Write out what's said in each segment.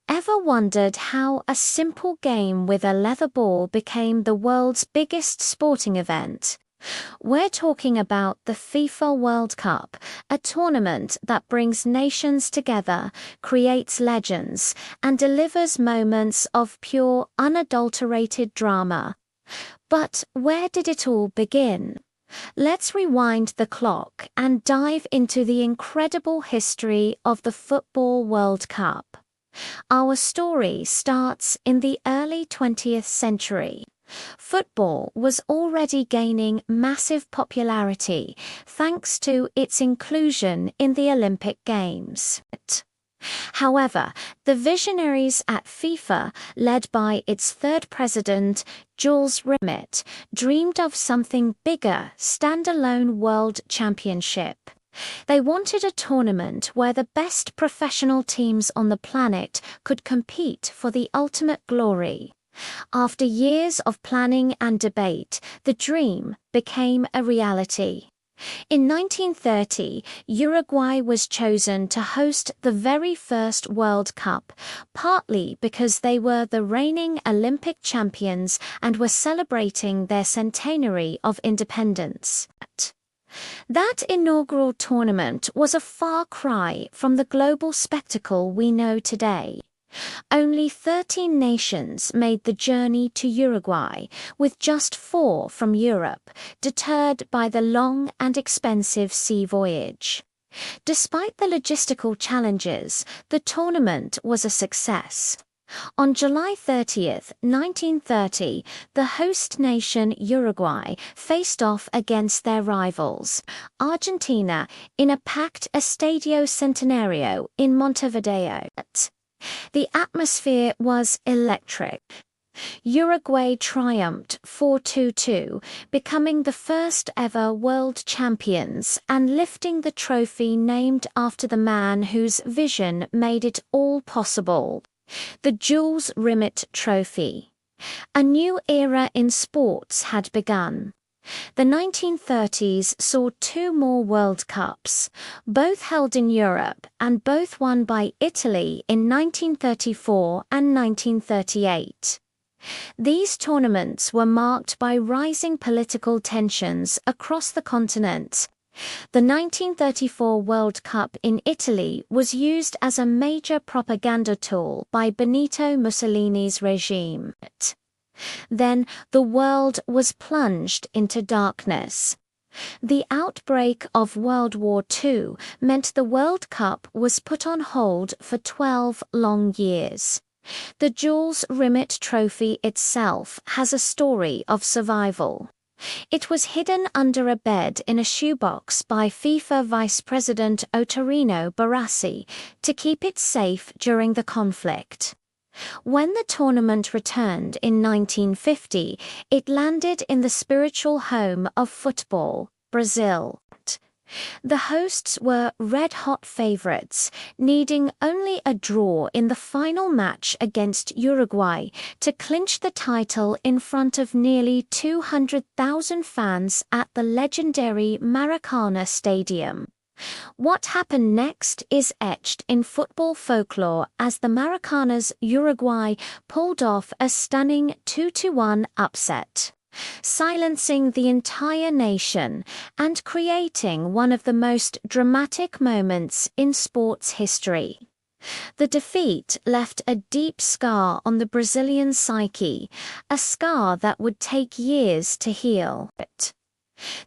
Ever wondered how a simple game with a leather ball became the world's biggest sporting event? We're talking about the FIFA World Cup, a tournament that brings nations together, creates legends, and delivers moments of pure, unadulterated drama. But where did it all begin? Let's rewind the clock and dive into the incredible history of the Football World Cup. Our story starts in the early 20th century. Football was already gaining massive popularity thanks to its inclusion in the Olympic Games. However, the visionaries at FIFA, led by its third president, Jules Rimet, dreamed of something bigger: standalone world championship. They wanted a tournament where the best professional teams on the planet could compete for the ultimate glory. After years of planning and debate, the dream became a reality. In 1930, Uruguay was chosen to host the very first World Cup, partly because they were the reigning Olympic champions and were celebrating their centenary of independence. That inaugural tournament was a far cry from the global spectacle we know today. Only 13 nations made the journey to Uruguay, with just 4 from Europe, deterred by the long and expensive sea voyage. Despite the logistical challenges, the tournament was a success. On July 30, 1930, the host nation Uruguay faced off against their rivals, Argentina, in a packed Estadio Centenario in Montevideo. The atmosphere was electric. Uruguay triumphed 4-2, becoming the first ever world champions and lifting the trophy named after the man whose vision made it all possible: the Jules Rimet Trophy. A new era in sports had begun. The 1930s saw 2 more World Cups, both held in Europe and both won by Italy in 1934 and 1938. These tournaments were marked by rising political tensions across the continent. The 1934 World Cup in Italy was used as a major propaganda tool by Benito Mussolini's regime. Then the world was plunged into darkness. The outbreak of World War II meant the World Cup was put on hold for 12 long years. The Jules Rimet Trophy itself has a story of survival. It was hidden under a bed in a shoebox by FIFA Vice President Ottorino Barassi to keep it safe during the conflict. When the tournament returned in 1950, it landed in the spiritual home of football, Brazil. The hosts were red-hot favourites, needing only a draw in the final match against Uruguay to clinch the title in front of nearly 200,000 fans at the legendary Maracana Stadium. What happened next is etched in football folklore as the Maracana's Uruguay pulled off a stunning 2-1 upset, silencing the entire nation and creating one of the most dramatic moments in sports history. The defeat left a deep scar on the Brazilian psyche, a scar that would take years to heal.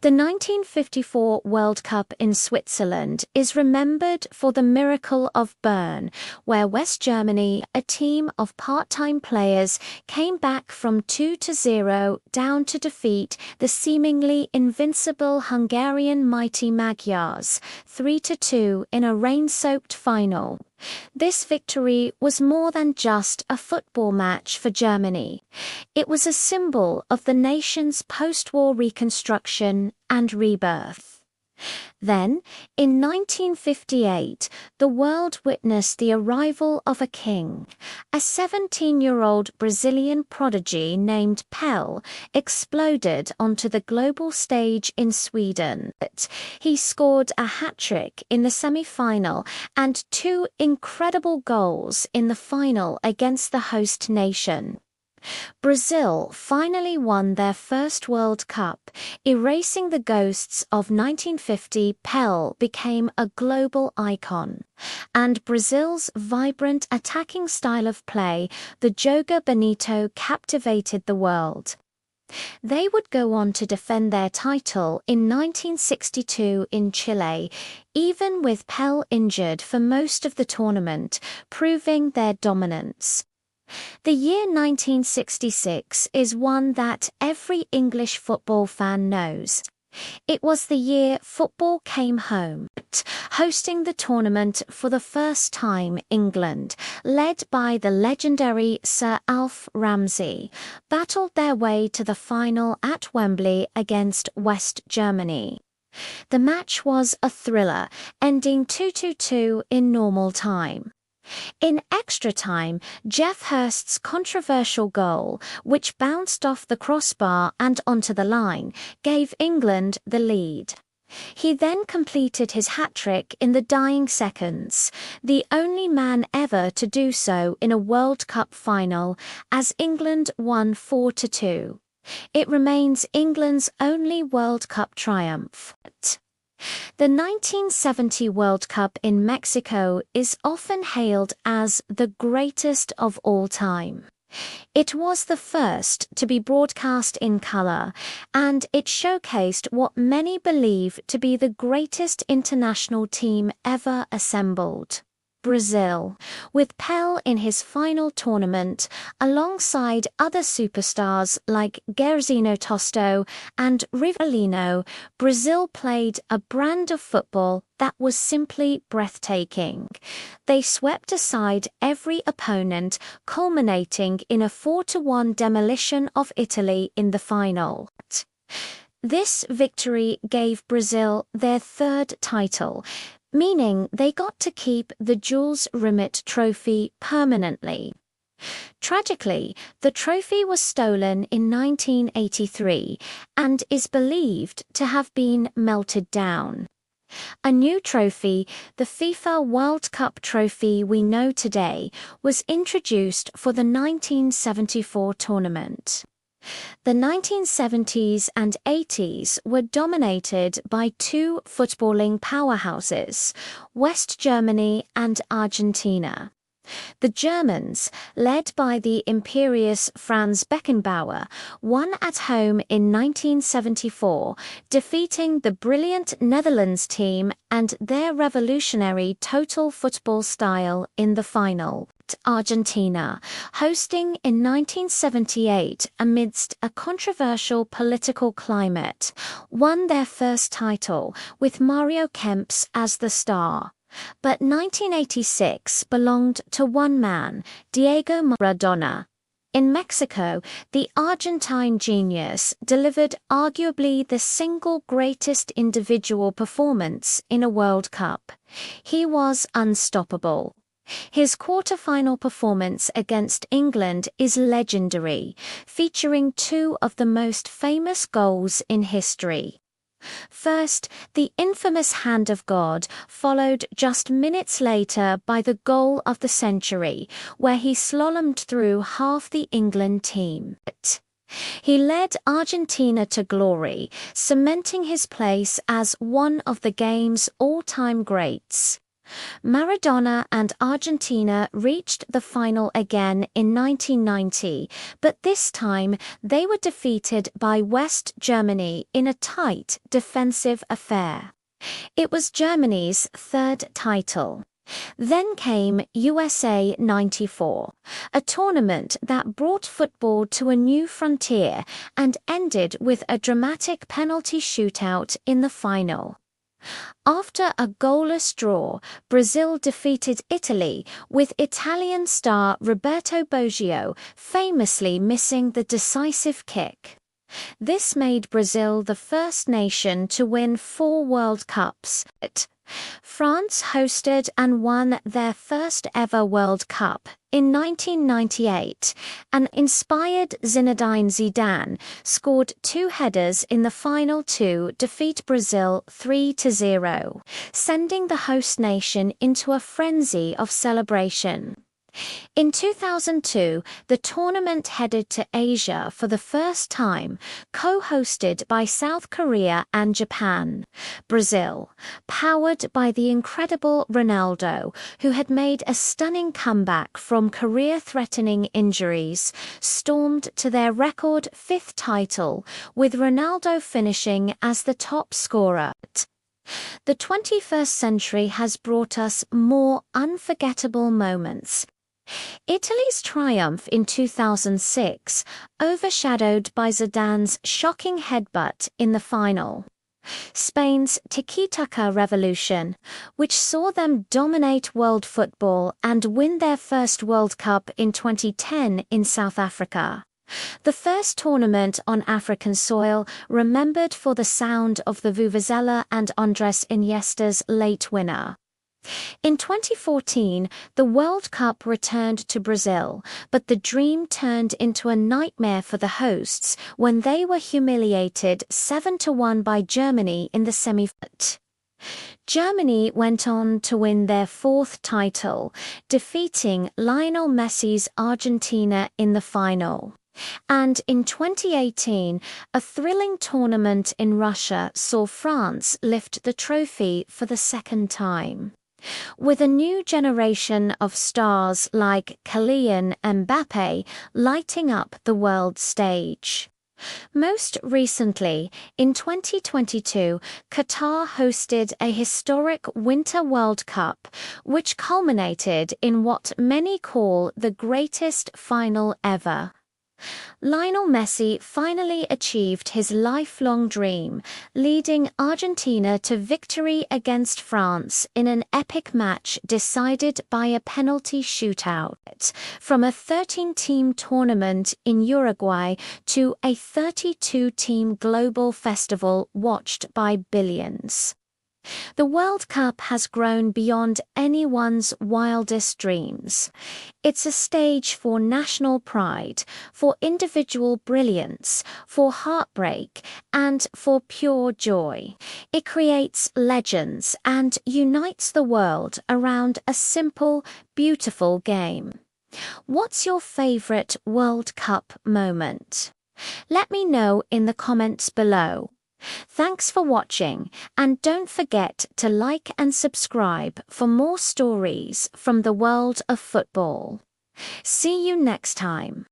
The 1954 World Cup in Switzerland is remembered for the miracle of Bern, where West Germany, a team of part-time players, came back from 2-0 down to defeat the seemingly invincible Hungarian mighty Magyars 3-2 in a rain-soaked final. This victory was more than just a football match for Germany. It was a symbol of the nation's post-war reconstruction and rebirth. Then, in 1958, the world witnessed the arrival of a king. A 17-year-old Brazilian prodigy named Pelé exploded onto the global stage in Sweden. He scored a hat-trick in the semi-final and two incredible goals in the final against the host nation. Brazil finally won their first World Cup, erasing the ghosts of 1950. Pelé became a global icon, and Brazil's vibrant attacking style of play, the jogo bonito, captivated the world. They would go on to defend their title in 1962 in Chile, even with Pelé injured for most of the tournament, proving their dominance. The year 1966 is one that every English football fan knows. It was the year football came home. Hosting the tournament for the first time, England, led by the legendary Sir Alf Ramsey, battled their way to the final at Wembley against West Germany. The match was a thriller, ending 2-2 in normal time. In extra time, Geoff Hurst's controversial goal, which bounced off the crossbar and onto the line, gave England the lead. He then completed his hat-trick in the dying seconds, the only man ever to do so in a World Cup final, as England won 4-2. It remains England's only World Cup triumph. The 1970 World Cup in Mexico is often hailed as the greatest of all time. It was the first to be broadcast in color, and it showcased what many believe to be the greatest international team ever assembled. Brazil, with Pelé in his final tournament, alongside other superstars like Jairzinho Tosto and Rivelino, Brazil played a brand of football that was simply breathtaking. They swept aside every opponent, culminating in a 4-1 demolition of Italy in the final. This victory gave Brazil their third title, meaning they got to keep the Jules Rimet trophy permanently. Tragically, the trophy was stolen in 1983 and is believed to have been melted down. A new trophy, the FIFA World Cup trophy we know today, was introduced for the 1974 tournament. The 1970s and 80s were dominated by two footballing powerhouses, West Germany and Argentina. The Germans, led by the imperious Franz Beckenbauer, won at home in 1974, defeating the brilliant Netherlands team and their revolutionary total football style in the final. Argentina, hosting in 1978 amidst a controversial political climate, won their first title with Mario Kempes as the star. But 1986 belonged to one man, Diego Maradona. In Mexico, the Argentine genius delivered arguably the single greatest individual performance in a World Cup. He was unstoppable. His quarter-final performance against England is legendary, featuring two of the most famous goals in history. First, the infamous Hand of God, followed just minutes later by the goal of the century, where he slalomed through half the England team. He led Argentina to glory, cementing his place as one of the game's all-time greats. Maradona and Argentina reached the final again in 1990, but this time they were defeated by West Germany in a tight defensive affair. It was Germany's third title. Then came USA '94, a tournament that brought football to a new frontier and ended with a dramatic penalty shootout in the final. After a goalless draw, Brazil defeated Italy, with Italian star Roberto Baggio famously missing the decisive kick. This made Brazil the first nation to win 4 World Cups. France hosted and won their first ever World Cup in 1998, and inspired Zinedine Zidane scored 2 headers in the final to defeat Brazil 3-0, sending the host nation into a frenzy of celebration. In 2002, the tournament headed to Asia for the first time, co-hosted by South Korea and Japan. Brazil, powered by the incredible Ronaldo, who had made a stunning comeback from career-threatening injuries, stormed to their record 5th title, with Ronaldo finishing as the top scorer. The 21st century has brought us more unforgettable moments. Italy's triumph in 2006, overshadowed by Zidane's shocking headbutt in the final. Spain's tiki-taka revolution, which saw them dominate world football and win their first World Cup in 2010 in South Africa. The first tournament on African soil, remembered for the sound of the vuvuzela and Andres Iniesta's late winner. In 2014, the World Cup returned to Brazil, but the dream turned into a nightmare for the hosts when they were humiliated 7-1 by Germany in the semi-final. Germany went on to win their 4th title, defeating Lionel Messi's Argentina in the final. And in 2018, a thrilling tournament in Russia saw France lift the trophy for the 2nd time. With a new generation of stars like Kylian Mbappé lighting up the world stage. Most recently, in 2022, Qatar hosted a historic Winter World Cup, which culminated in what many call the greatest final ever. Lionel Messi finally achieved his lifelong dream, leading Argentina to victory against France in an epic match decided by a penalty shootout, from a 13-team tournament in Uruguay to a 32-team global festival watched by billions. The World Cup has grown beyond anyone's wildest dreams. It's a stage for national pride, for individual brilliance, for heartbreak, and for pure joy. It creates legends and unites the world around a simple, beautiful game. What's your favorite World Cup moment? Let me know in the comments below. Thanks for watching, and don't forget to like and subscribe for more stories from the world of football. See you next time.